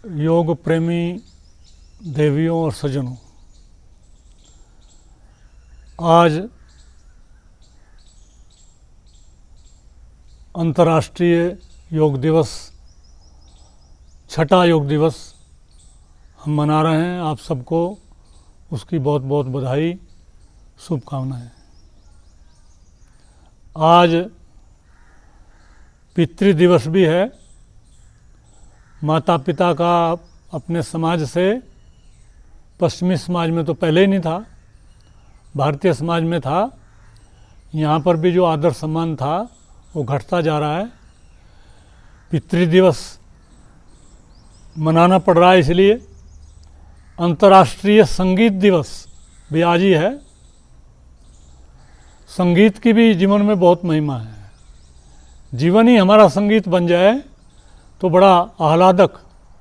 योग प्रेमी देवियों और सज्जनों, आज अंतर्राष्ट्रीय योग दिवस, छठा योग दिवस हम मना रहे हैं। आप सबको उसकी बहुत बहुत बधाई, शुभकामनाएं। आज पितृ दिवस भी है। माता पिता का अपने समाज से, पश्चिमी समाज में तो पहले ही नहीं था, भारतीय समाज में था, यहाँ पर भी जो आदर सम्मान था वो घटता जा रहा है। पितृ दिवस मनाना पड़ रहा है, इसलिए अंतर्राष्ट्रीय संगीत दिवस भी आज ही है। संगीत की भी जीवन में बहुत महिमा है। जीवन ही हमारा संगीत बन जाए तो बड़ा आह्लादक,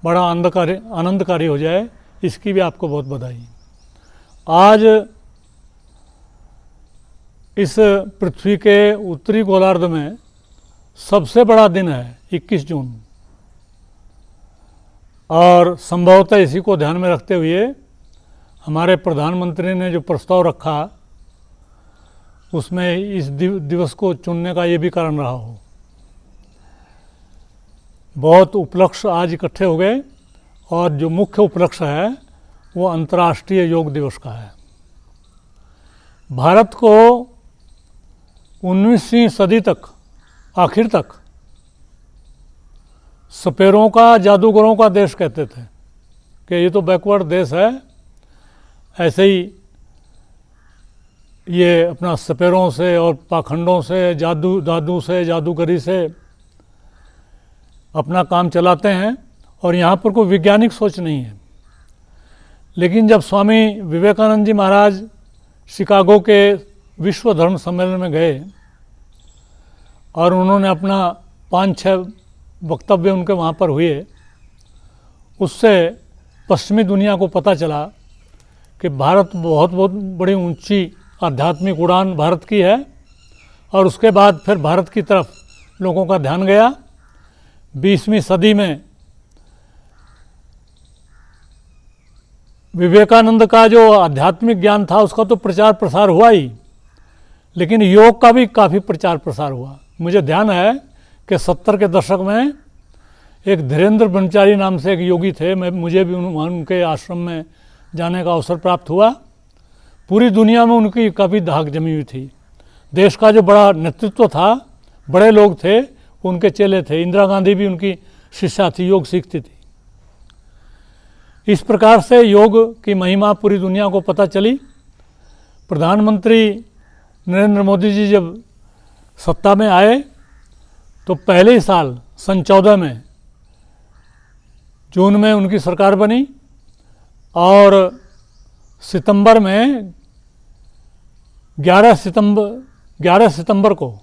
बड़ा आनंदकारी हो जाए, इसकी भी आपको बहुत बधाई। आज इस पृथ्वी के उत्तरी गोलार्ध में सबसे बड़ा दिन है 21 जून, और संभवतः इसी को ध्यान में रखते हुए हमारे प्रधानमंत्री ने जो प्रस्ताव रखा उसमें इस दिवस को चुनने का ये भी कारण रहा हो। बहुत उपलक्ष्य आज इकट्ठे हो गए, और जो मुख्य उपलक्ष्य है वो अंतर्राष्ट्रीय योग दिवस का है। भारत को 19वीं सदी तक, आखिर तक सपेरों का, जादूगरों का देश कहते थे कि ये तो बैकवर्ड देश है। ऐसे ही ये अपना सपेरों से और पाखंडों से, जादू से, जादूगरी से अपना काम चलाते हैं, और यहाँ पर कोई वैज्ञानिक सोच नहीं है। लेकिन जब स्वामी विवेकानंद जी महाराज शिकागो के विश्व धर्म सम्मेलन में गए और उन्होंने अपना 5-6 वक्तव्य उनके वहाँ पर हुए, उससे पश्चिमी दुनिया को पता चला कि भारत बहुत बड़ी ऊंची आध्यात्मिक उड़ान भारत की है। और उसके बाद फिर भारत की तरफ लोगों का ध्यान गया। 20वीं सदी में विवेकानंद का जो आध्यात्मिक ज्ञान था उसका तो प्रचार प्रसार हुआ ही, लेकिन योग का भी काफ़ी प्रचार प्रसार हुआ। मुझे ध्यान है कि 70 के दशक में एक धीरेन्द्र ब्रह्मचारी नाम से एक योगी थे, मुझे भी उनके आश्रम में जाने का अवसर प्राप्त हुआ। पूरी दुनिया में उनकी काफ़ी धाक जमी हुई थी। देश का जो बड़ा नेतृत्व था, बड़े लोग थे, उनके चेले थे। इंदिरा गांधी भी उनकी शिष्या थी, योग सीखती थी। इस प्रकार से योग की महिमा पूरी दुनिया को पता चली। प्रधानमंत्री नरेंद्र मोदी जी जब सत्ता में आए तो पहले ही साल सन 14 में, जून में उनकी सरकार बनी, और सितंबर में 11 सितंबर को,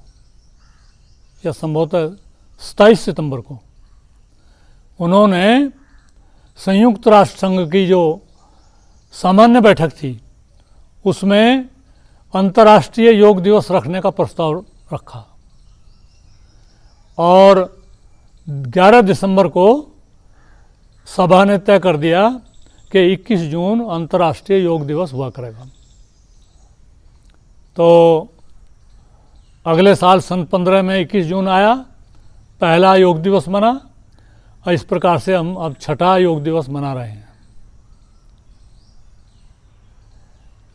या संभवतः 27 सितंबर को, उन्होंने संयुक्त राष्ट्र संघ की जो सामान्य बैठक थी उसमें अंतर्राष्ट्रीय योग दिवस रखने का प्रस्ताव रखा, और 11 दिसंबर को सभा ने तय कर दिया कि 21 जून अंतर्राष्ट्रीय योग दिवस हुआ करेगा। तो अगले साल सन 15 में 21 जून आया, पहला योग दिवस मना, और इस प्रकार से हम अब छठा योग दिवस मना रहे हैं।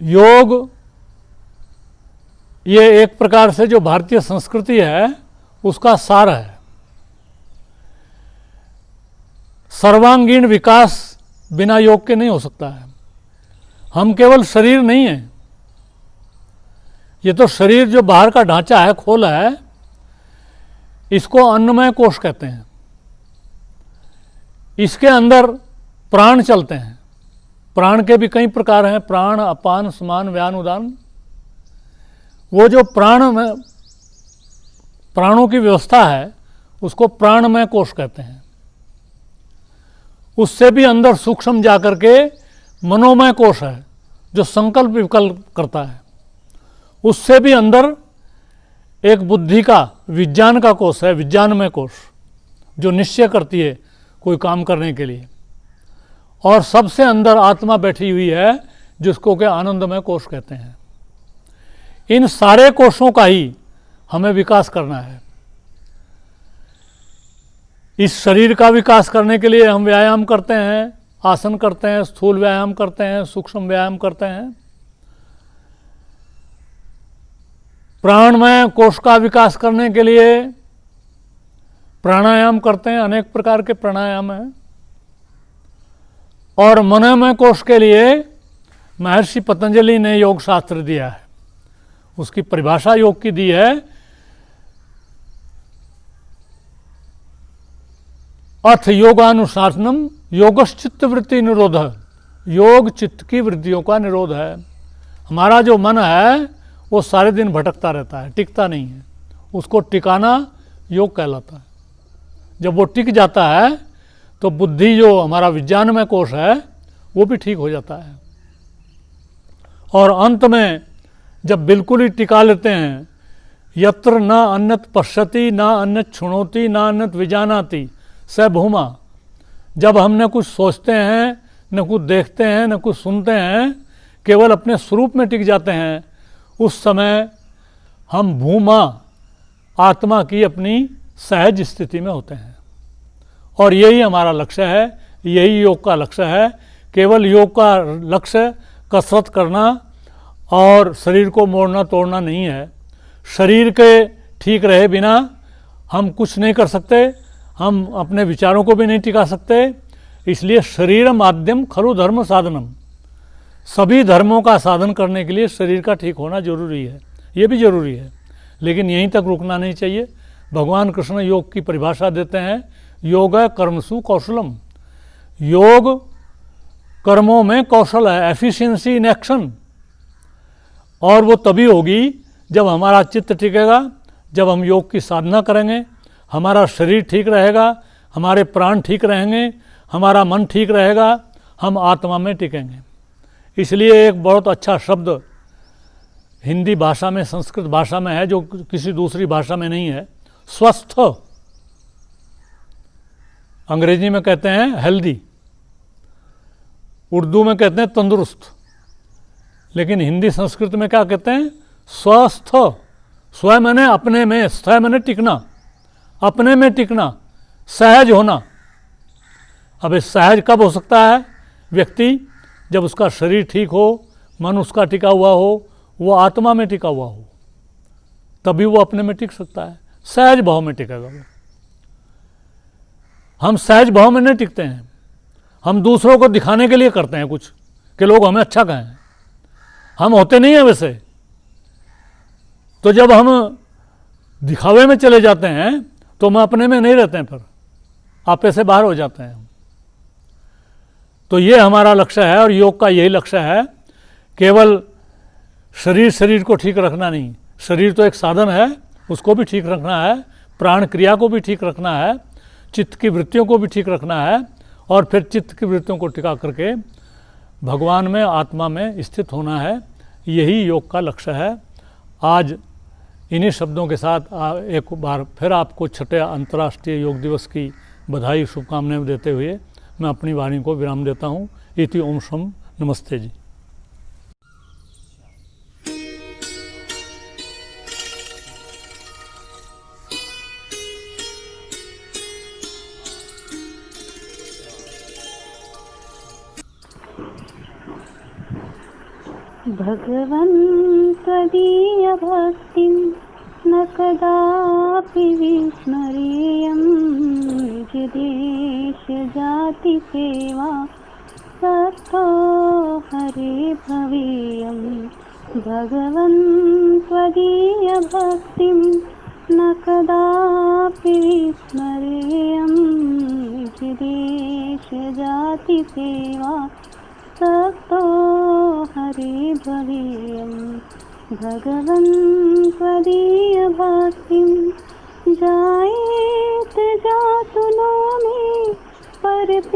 योग ये एक प्रकार से जो भारतीय संस्कृति है उसका सार है। सर्वांगीण विकास बिना योग के नहीं हो सकता है। हम केवल शरीर नहीं है, ये तो शरीर जो बाहर का ढांचा है, खोल है, इसको अन्नमय कोश कहते हैं। इसके अंदर प्राण चलते हैं। प्राण के भी कई प्रकार हैं, प्राण, अपान, समान, व्यान, उदान। वो जो प्राणों की व्यवस्था है उसको प्राणमय कोश कहते हैं। उससे भी अंदर सूक्ष्म जाकर के मनोमय कोश है जो संकल्प विकल्प करता है। उससे भी अंदर एक बुद्धि का, विज्ञान का कोश है, विज्ञानमय कोश, जो निश्चय करती है कोई काम करने के लिए। और सबसे अंदर आत्मा बैठी हुई है जिसको के आनंदमय कोश कहते हैं। इन सारे कोशों का ही हमें विकास करना है। इस शरीर का विकास करने के लिए हम व्यायाम करते हैं, आसन करते हैं, स्थूल व्यायाम करते हैं, सूक्ष्म व्यायाम करते हैं। प्राणमय कोश का विकास करने के लिए प्राणायाम करते हैं, अनेक प्रकार के प्राणायाम हैं। और मनोमय कोश के लिए महर्षि पतंजलि ने योग शास्त्र दिया है, उसकी परिभाषा योग की दी है। अथ योगानुशासनम योगश्चित्त वृत्ति निरोध। योग चित्त की वृत्तियों का निरोध है। हमारा जो मन है वो सारे दिन भटकता रहता है, टिकता नहीं है। उसको टिकाना योग कहलाता है। जब वो टिक जाता है तो बुद्धि, जो हमारा विज्ञानमय कोश है, वो भी ठीक हो जाता है। और अंत में जब बिल्कुल ही टिका लेते हैं, यत्र न अन्यत पश्यति न अन्यत छुणोति न अन्यत विजानाति स भूमा। जब हम न कुछ सोचते हैं, न कुछ देखते हैं, न कुछ सुनते हैं, केवल अपने स्वरूप में टिक जाते हैं, उस समय हम भूमा, आत्मा की अपनी सहज स्थिति में होते हैं। और यही हमारा लक्ष्य है, यही योग का लक्ष्य है। केवल योग का लक्ष्य कसरत करना और शरीर को मोड़ना तोड़ना नहीं है। शरीर के ठीक रहे बिना हम कुछ नहीं कर सकते, हम अपने विचारों को भी नहीं टिका सकते। इसलिए शरीर माध्यम खलु धर्म साधनम। सभी धर्मों का साधन करने के लिए शरीर का ठीक होना जरूरी है, ये भी जरूरी है। लेकिन यहीं तक रुकना नहीं चाहिए। भगवान कृष्ण योग की परिभाषा देते हैं, योग कर्मसु कौशलम। योग कर्मों में कौशल है, एफिशिएंसी इन एक्शन। और वो तभी होगी जब हमारा चित्त टिकेगा, जब हम योग की साधना करेंगे, हमारा शरीर ठीक रहेगा, हमारे प्राण ठीक रहेंगे, हमारा मन ठीक रहेगा, हम आत्मा में टिकेंगे। इसलिए एक बहुत अच्छा शब्द हिंदी भाषा में, संस्कृत भाषा में है, जो किसी दूसरी भाषा में नहीं है, स्वस्थ। अंग्रेजी में कहते हैं हेल्दी, उर्दू में कहते हैं तंदुरुस्त, लेकिन हिंदी संस्कृत में क्या कहते हैं? स्वस्थ। स्व मैंने अपने में, स्थ मैंने टिकना, अपने में टिकना, सहज होना। अब इस सहज कब हो सकता है व्यक्ति? जब उसका शरीर ठीक हो, मन उसका टिका हुआ हो, वो आत्मा में टिका हुआ हो, तभी वो अपने में टिक सकता है। सहज भाव में टिकेगा वो। हम सहज भाव में नहीं टिकते हैं, हम दूसरों को दिखाने के लिए करते हैं कुछ, कि लोग हमें अच्छा कहें। हम होते नहीं हैं वैसे। तो जब हम दिखावे में चले जाते हैं तो हम अपने में नहीं रहते हैं, फिर आपे से बाहर हो जाते हैं। तो ये हमारा लक्ष्य है और योग का यही लक्ष्य है। केवल शरीर को ठीक रखना नहीं, शरीर तो एक साधन है, उसको भी ठीक रखना है, प्राण क्रिया को भी ठीक रखना है, चित्त की वृत्तियों को भी ठीक रखना है, और फिर चित्त की वृत्तियों को टिका करके भगवान में, आत्मा में स्थित होना है। यही योग का लक्ष्य है। आज इन्हीं शब्दों के साथ एक बार फिर आपको छठे अंतर्राष्ट्रीय योग दिवस की बधाई, शुभकामनाएं देते हुए मैं अपनी वाणी को विराम देता हूँ। इति ओम शम नमस्ते जी। भगवन् त्वदीय भक्तिं न कदापि विस्मरेयं। निज देश जाति सेवा सत्तो हरे भवेयं। भगवन् त्वदीय भक्तिं न कदापि विस्मरेयं। निज देश जाति सेवा सत्तो हरे भवेयं। भगवन् त्वदीय भक्तिं जायेत जातु नो मे परपीडनाभिलाषः।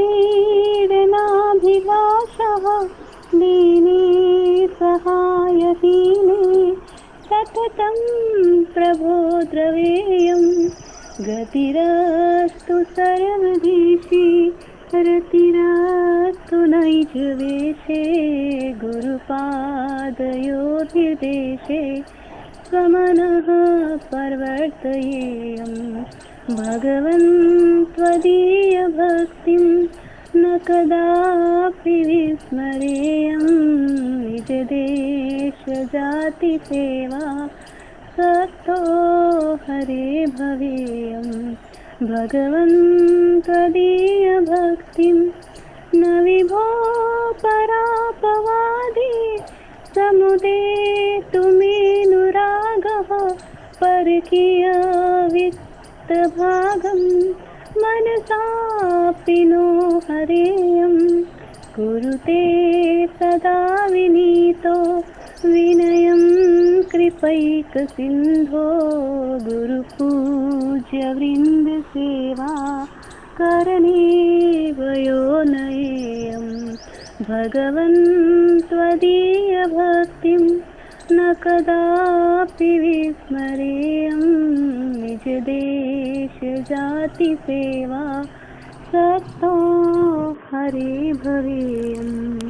दीने सहाय दीने सततं प्रभो द्रवेयं। गतिरस्तु सर्वदिशि रतिरास्तु नैजवेशे गुरुपादयोर्निदेशे स्वमनः प्रवर्तयेयं भगवन् त्वदीयभक्तिं न कदापि विस्मरेयं निजदेशजातिसेवा सक्तो हरे भवेयं भगवन् त्वदीयभक्तिं न विभो परापवादे समुदेतुमेनुरागः परकीयवित्तभागं मनसापि नो हरेयं कुरुते सदा विनीतो विनयं कृपैकसिन्धो गुरुपूज्यवृन्दसेवा करणे वयो नयेयं भगवन् त्वदीयभक्तिं न कदापि विस्मरेयं निजदेशजातिसेवा सक्तो हरे भवेयम्।